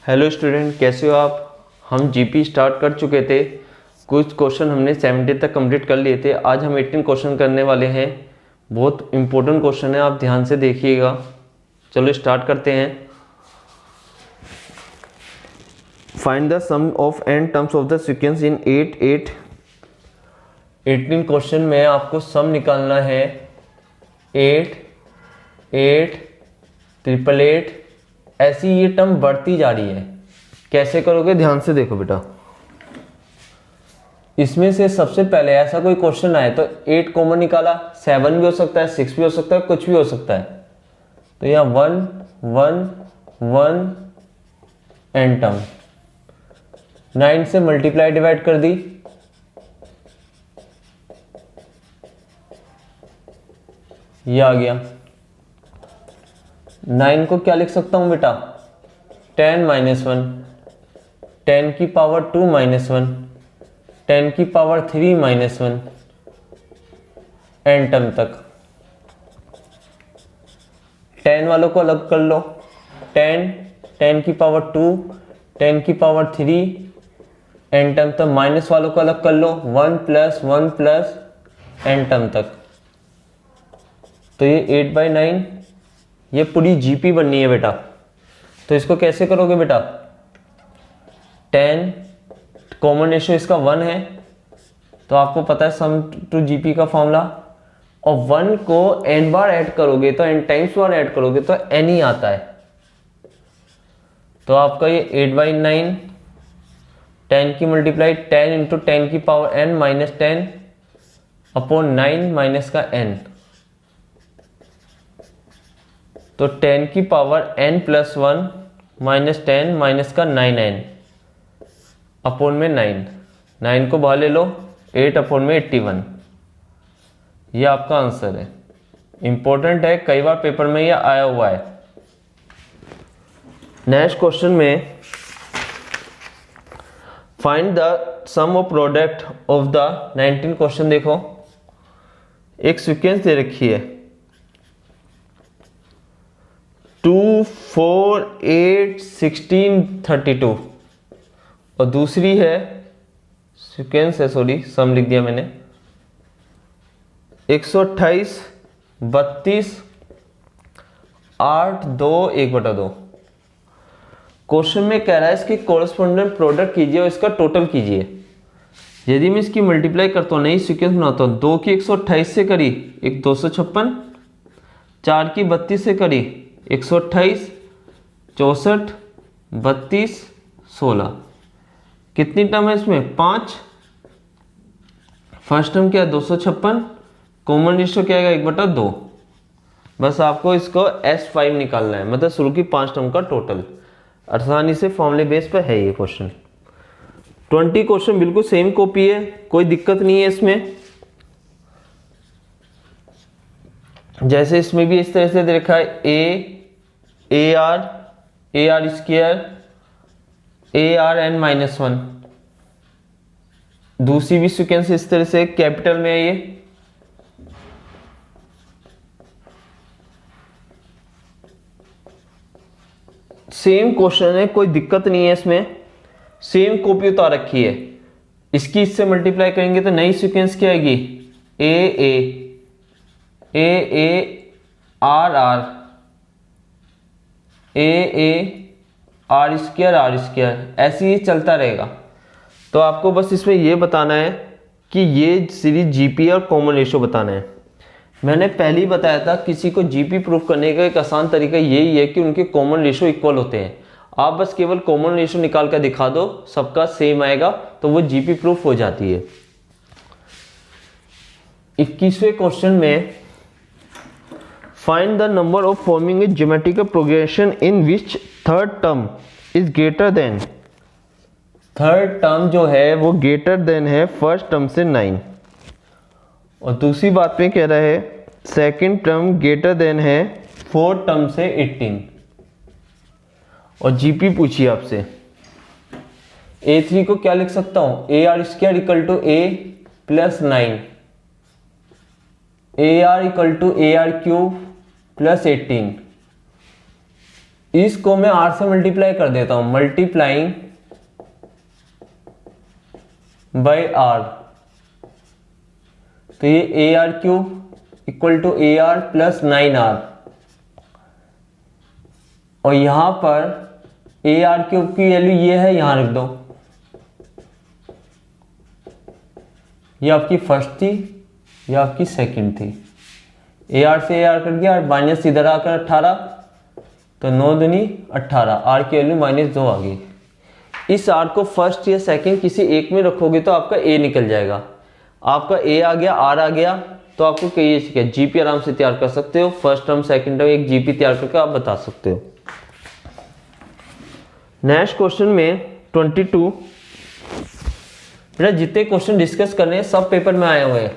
Hello student, कैसे हो आप। हम जीपी स्टार्ट कर चुके थे। कुछ क्वेश्चन हमने 70 तक कंप्लीट कर लिए थे। आज हम 18 क्वेश्चन करने वाले हैं। बहुत इंपॉर्टेंट क्वेश्चन है, आप ध्यान से देखिएगा। चलो स्टार्ट करते हैं। Find the sum of n terms of the sequence in 18 question में आपको सम निकालना है। 8 8 888 ऐसी ये टर्म बढ़ती जा रही है। कैसे करोगे, ध्यान से देखो बेटा। इसमें से सबसे पहले ऐसा कोई क्वेश्चन आए तो 8 कॉमन निकाला, 7 भी हो सकता है, 6 भी हो सकता है, कुछ भी हो सकता है। तो यहाँ 1 1 1 एन टर्म 9 से मल्टीप्लाई डिवाइड कर दी, ये आ गया। 9 को क्या लिख सकता हूं बेटा, 10 -1, 10 की पावर 2 -1, 10 की पावर 3 -1 एन टर्म तक। 10 वालों को अलग कर लो, 10 10 की पावर 2 10 की पावर 3 एन टर्म तक। माइनस वालों को अलग कर लो, 1 + 1 + एन टर्म तक। तो ये 8/9 ये पूरी जीपी बननी है बेटा। तो इसको कैसे करोगे बेटा, 10 कॉमन रेशियो इसका 1 है, तो आपको पता है सम टू जीपी का फॉर्मूला। और 1 को n बार ऐड करोगे तो n टाइम्स बार ऐड करोगे तो n ही आता है। तो आपका ये 8/9 10 की मल्टीप्लाई 10 × 10 की पावर n -10 अपॉन 9 माइनस का n। तो 10 की पावर n + 1 -10 माइनस का 9n अपॉन में 9 को बाहर ले लो, 8 अपॉन में 81। ये आपका आंसर है। इंपॉर्टेंट है, कई बार पेपर में ये आया हुआ है। नेक्स्ट क्वेश्चन में find the sum of product of the 19 question. देखो एक सीक्वेंस दे रखी है 2 4 8 16 32 और दूसरी है सीक्वेंस है, सॉरी सम लिख दिया मैंने, 128 32 8 2 1/2। क्वेश्चन में कह रहा है इसकी कोरस्पोंडेंट प्रोडक्ट कीजिए और इसका टोटल कीजिए। यदि मैं इसकी मल्टीप्लाई करता हूँ, नई सीक्वेंस बनाता हूँ, 2 की 128 से करी एक 256, 4 की 32 से करी 128 64 32 16। कितनी टर्म है इसमें, 5। फर्स्ट टर्म क्या है 256, कॉमन रेशियो क्या आएगा 1/2। बस आपको इसको S5 निकालना है, मतलब शुरू की 5 टर्म का टोटल। आसानी से फॉर्मूले बेस पे है ये क्वेश्चन। 20 क्वेश्चन बिल्कुल सेम कॉपी है, कोई दिक्कत नहीं है इसमें। जैसे इसमें भी इस तरह से दे रखा है AR स्क्वायर ARn-1। दूसरी भी सीक्वेंस इस तरह से कैपिटल में है, ये सेम क्वेश्चन है, कोई दिक्कत नहीं है इसमें। सेम कॉपी उतार रखी है। इसकी इससे मल्टीप्लाई करेंगे तो नई सीक्वेंस क्या आएगी, AR स्क्वायर ऐसे ही चलता रहेगा। तो आपको बस इसमें ये बताना है कि ये सीरीज जीपी और कॉमन रेशियो बताना है। मैंने पहले ही बताया था किसी को जीपी प्रूफ करने का एक आसान तरीका यही है कि उनके कॉमन रेशियो इक्वल होते हैं। आप बस केवल कॉमन रेशियो निकाल कर दिखा दो, सबका सेम आएगा तो वो जीपी प्रूफ हो जाती है। 21वें क्वेश्चन में find the number of forming a geometrical progression in which third term is greater than. Third term जो है वो ग्रेटर देन है फर्स्ट टर्म से 9। और दूसरी बात में कह रहा है सेकंड टर्म ग्रेटर देन है फोर्थ टर्म से 18। और जीपी पूछिए आपसे। A3 को क्या लिख सकता हूं, AR square equal to A + 9, AR equal to AR cube + 18। इसको मैं r से मल्टीप्लाई कर देता हूं, मल्टीप्लाइंग बाय r, तो ये A R cube equal to A R plus 9r, और यहां पर ए आर क्यूब की वैल्यू ये है, यहां रख दो, ये आपकी फर्स्ट थी, ये आपकी सेकंड थी। ए आर से ए आर कट गया, माइनस इधर आकर 18, तो 9 दूनी 18, आर की वैल्यू -2 आ गई। इस आर को फर्स्ट या सेकंड किसी एक में रखोगे तो आपका ए निकल जाएगा। आपका ए आ गया, आर आ गया, तो आपको कहिए जीपी आराम से तैयार कर सकते हो। फर्स्ट टर्म सेकंड टर्म एक जीपी तैयार करके आप बता सकते हो। नेक्स्ट क्वेश्चन में 22, बेटा जितने क्वेश्चन डिस्कस करने हैं सब पेपर में आए हुए हैं।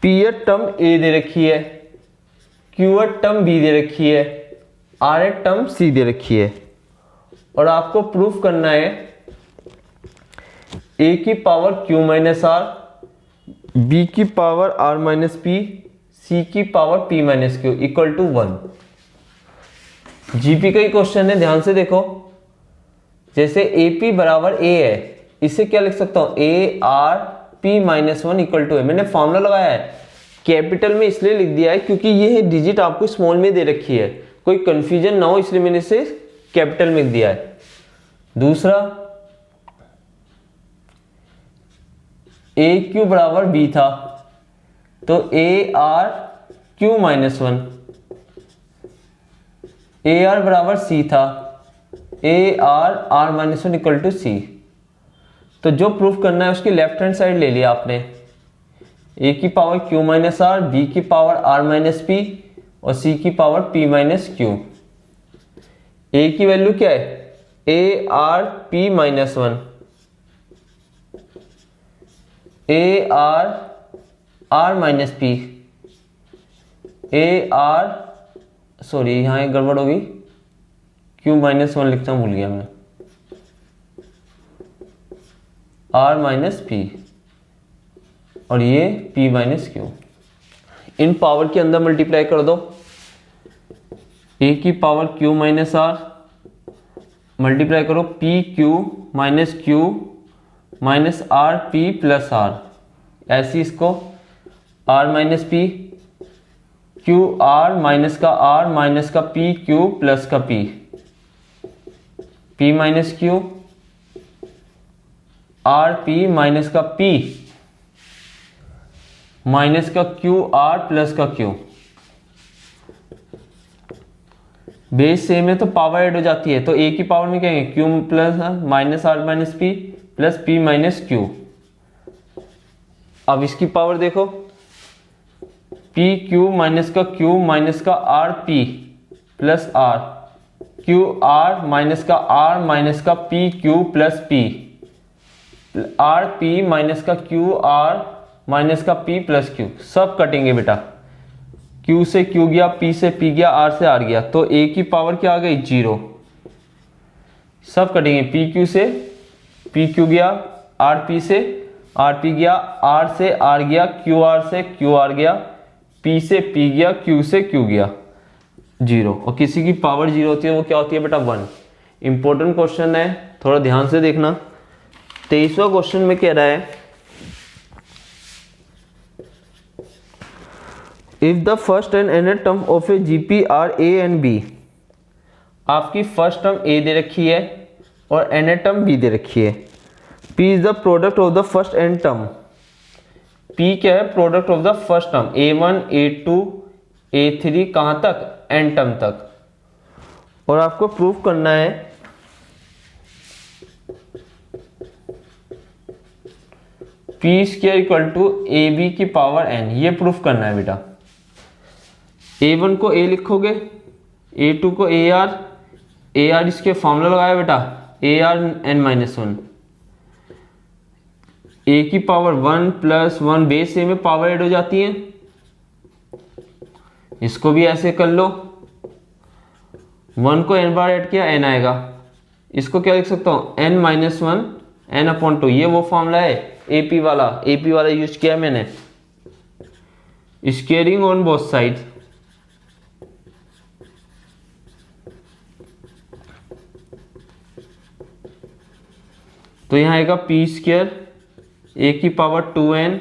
पीएड टर्म ए दे रखी है, क्यूएड टर्म बी दे रखी है, आरएड टर्म सी दे रखी है, और आपको प्रूफ करना है ए की power Q minus R, B की power R minus P, C की power P minus Q equal to 1। GP का ही क्वेश्चन है, ध्यान से देखो। जैसे ए पी बराबर ए है, इसे क्या लिख सकता हूं, A R P minus 1 equal to A. मैंने फॉर्मूला लगाया है, कैपिटल में इसलिए लिख दिया है क्योंकि ये डिजिट आपको स्मॉल में दे रखी है, कोई कंफ्यूजन ना हो, इसलिए मैंने इसे कैपिटल में लिख दिया है। दूसरा, ए क्यू बराबर बी था, तो A R Q minus 1, A R बराबर सी था, A R R minus 1 equal to C. तो जो प्रूफ करना है उसकी लेफ्ट हैंड साइड ले लिया आपने, ए की power Q minus R, B की पावर आर माइनस पी, और सी की power P minus Q. A की वैल्यू क्या है, A R P minus 1, A R R minus P, A R, sorry यहां एक गड़बड़ होगी, क्यू माइनस 1 लिखता भूल गया मैं, आर माइनस पी, और ये पी माइनस क्यू। इन पावर के अंदर मल्टीप्लाई कर दो, ए की power Q minus R multiply करो P Q minus R P plus R, ऐसी इसको R minus P, Q R minus का पी क्यू प्लस का P, P minus Q, R P minus का पी माइनस का Q R plus का Q. Base same है तो power add हो जाती है, तो ए की पावर में क्या है, Q plus minus R minus P plus P minus Q. अब इसकी पावर देखो, पी क्यू माइनस का R P plus R, Q R minus का P Q plus P, R P minus का क्यू आर माइनस का P plus Q. सब कटेंगे बेटा, क्यू से क्यू गया, पी से पी गया, आर से आर गया, तो ए की पावर क्या आ गई 0। सब कटेंगे, पी क्यू से पी क्यू गया, आर पी से आर पी गया, आर से आर गया, क्यू आर से क्यू आर गया, पी से पी गया, क्यू से क्यू गया, 0। और किसी की पावर 0 होती है वो क्या होती है बेटा 1। इंपॉर्टेंट क्वेश्चन है, थोड़ा ध्यान से देखना। 23वां क्वेश्चन में कह रहा है, if the first and nth term of a GP are A and B. आपकी फर्स्ट टर्म ए दे रखी है और nth टर्म बी दे रखी है। P is the product of the first and term. P क्या है, product of the first term, A1 A2 A3 कहां तक, n टर्म तक। और आपको प्रूफ करना है P square equal to AB की पावर n, ये प्रूफ करना है बेटा। A1 को A लिखोगे, A2 को AR इसके फॉर्मूला लगाया बेटा, AR n-1, A की पावर 1 प्लस 1, बेस ए में पावर ऐड हो जाती है, इसको भी ऐसे कर लो, 1 को n बार ऐड किया n आएगा, इसको क्या लिख सकता हूं n-1 n/2, ये वो फॉर्मूला है AP वाला यूज किया मैंने। स्क्वेयरिंग ऑन बोथ साइड, तो यहाँ आएगा पी स्क्वायर ए की पावर 2n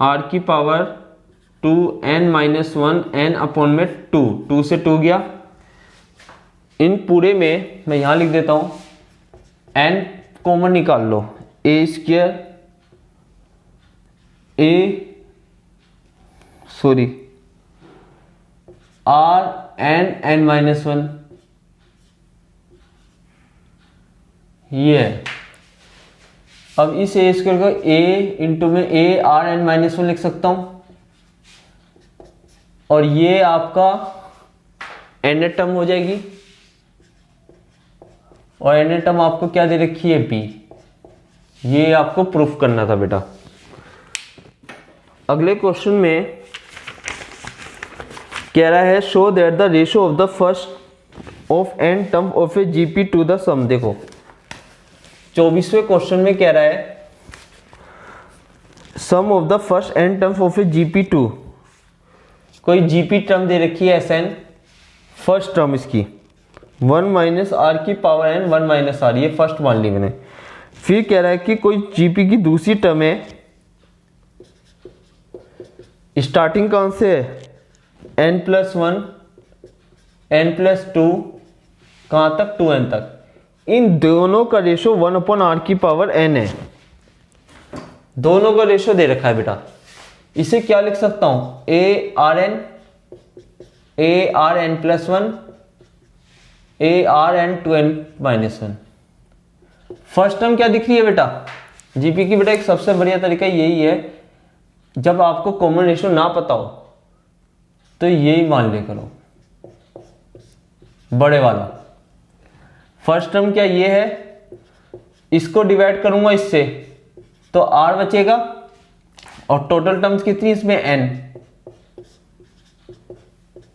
आर की power 2n minus 1 n upon में 2 से 2 गया। इन पूरे में मैं यहाँ लिख देता हूँ n कॉमन निकाल लो, ए स्क्वायर आर n माइनस 1 ये है। अब इस ए स्क्वायर को a इंटू में a आर n माइनस 1 लिख सकता हूं और ये आपका n टर्म हो जाएगी और n टर्म आपको क्या दे रखी है b। ये आपको प्रूफ करना था बेटा। अगले क्वेश्चन में कह रहा है show that the ratio of the first of n term of a GP to the sum. देखो 24वें क्वेश्चन में कह रहा है sum of the first n terms of a GP to. कोई जीपी टर्म दे रखी है Sn, फर्स्ट टर्म इसकी 1 माइनस आर की पावर n 1 माइनस आर, ये फर्स्ट मान ली मैंने। फिर कह रहा है कि कोई जीपी की दूसरी टर्म है, स्टार्टिंग कौन से है n प्लस 1 n प्लस 2 कहां तक 2n तक। इन दोनों का रेशो 1 अपॉन आर की पावर n है। दोनों का रेशो दे रखा है बेटा। इसे क्या लिख सकता हूं A R N plus 1 A R N 2n minus 1। First term क्या दिख रही है बेटा जीपी की। बेटा एक सबसे बढ़िया तरीका यही है, जब आपको कॉमन रेशो ना पता हो तो यही मान ले करो बड़े वाला। फर्स्ट टर्म क्या ये है, इसको डिवाइड करूंगा इससे तो r बचेगा और टोटल टर्म्स कितनी इसमें n।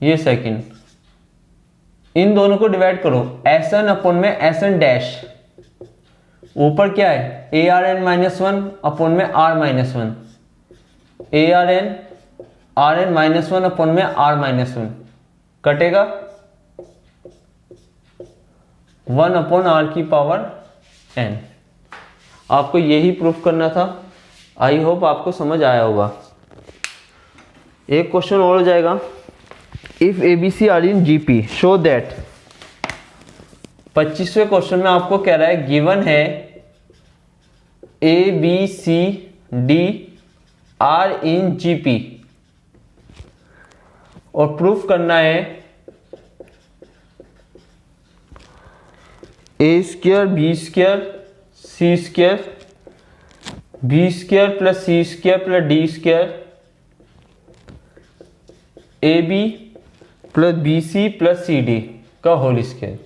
ये सेकंड, इन दोनों को डिवाइड करो Sn अपॉन में Sn डैश, ऊपर क्या है A R N minus 1 upon में r minus 1, A R N minus 1 upon में r माइनस 1 कटेगा 1 अपॉन आर की पावर n। आपको यही प्रूफ करना था। आई होप आपको समझ आया होगा। एक क्वेश्चन और हो जाएगा, if A B C are in GP show that. 25वें क्वेश्चन में आपको कह रहा है गिवन है A B C D are in GP और प्रूफ करना है A square B square C square B square plus C square plus D square A B plus B C plus C D का whole square.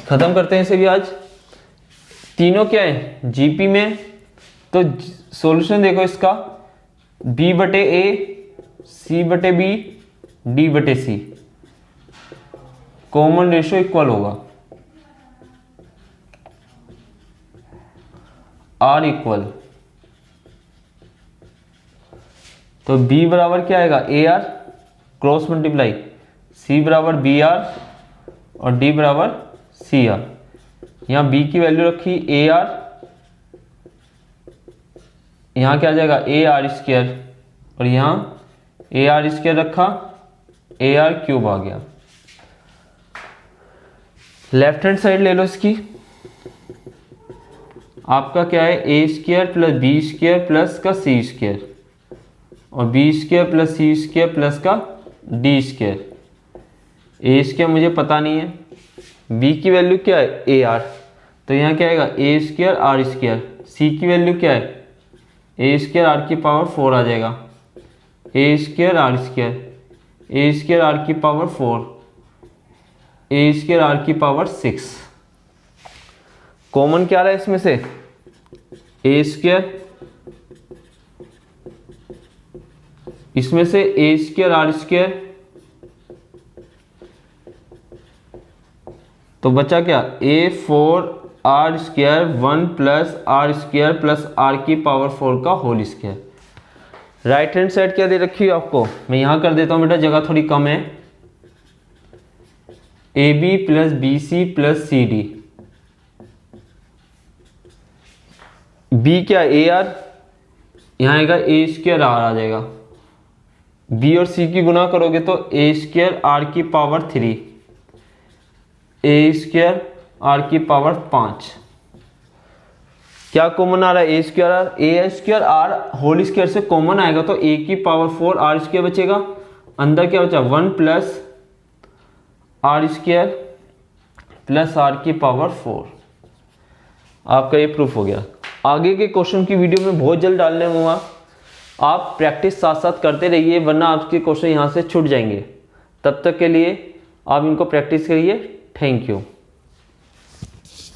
खत्म करते हैं इसे भी आज। तीनों क्या है जीपी में, तो सॉल्यूशन देखो इसका b बटे ए c बटे बी d बटे सी, कॉमन रेशियो इक्वल होगा r इक्वल, तो b बराबर क्या आएगा A R cross multiply, c बराबर बी आर और d बराबर सी आर। यहां b की वैल्यू रखी ए आर, यहां क्या आ जाएगा ए आर स्क्वायर और यहां ए आर स्क्वायर रखा, ए आर क्यूब आ गया। लेफ्ट हैंड साइड ले लो इसकी, आपका क्या है A square plus B square plus का सी स्क्वायर और B square plus C square plus का डी स्क्वायर। ए स्क्वायर मुझे पता नहीं है, बी की वैल्यू क्या है ए आर, तो यहाँ क्या आएगा A square R square, C की वैल्यू क्या है ए स्क्वायर आर की पावर 4 आ जाएगा, A square R square, A square R की पावर 4, ए स्क्वायर आर की पावर 6। कॉमन क्या रहा है इसमें से ए स्क्वायर, इसमें से ए स्क्वायर आर स्क्वायर, तो बचा क्या A 4 R square 1 plus R square plus R की पावर 4 का whole square. Right hand side क्या दे रखी है आपको, मैं यहां कर देता हूं बेटा, जगह थोड़ी कम है। A B plus B C plus C D B क्या ए आर, यहाँ आएगा ए स्क्वायर आर आ जाएगा। बी और सी की गुना करोगे तो ए स्क्वायर आर की पावर 3, ए स्क्वायर आर की पावर 5। क्या कॉमन आ रहा है, A square R, A square R whole square से कॉमन आएगा तो ए की पावर 4 आर स्क्वायर बचेगा। अंदर क्या बचा 1 plus R square plus R की पावर 4। आपका ये प्रूफ हो गया। आगे के क्वेश्चन की वीडियो में बहुत जल्द डालने होगा, आप प्रैक्टिस साथ साथ करते रहिए वरना आपके क्वेश्चन यहाँ से छूट जाएंगे। तब तक के लिए आप इनको प्रैक्टिस करिए। Thank you.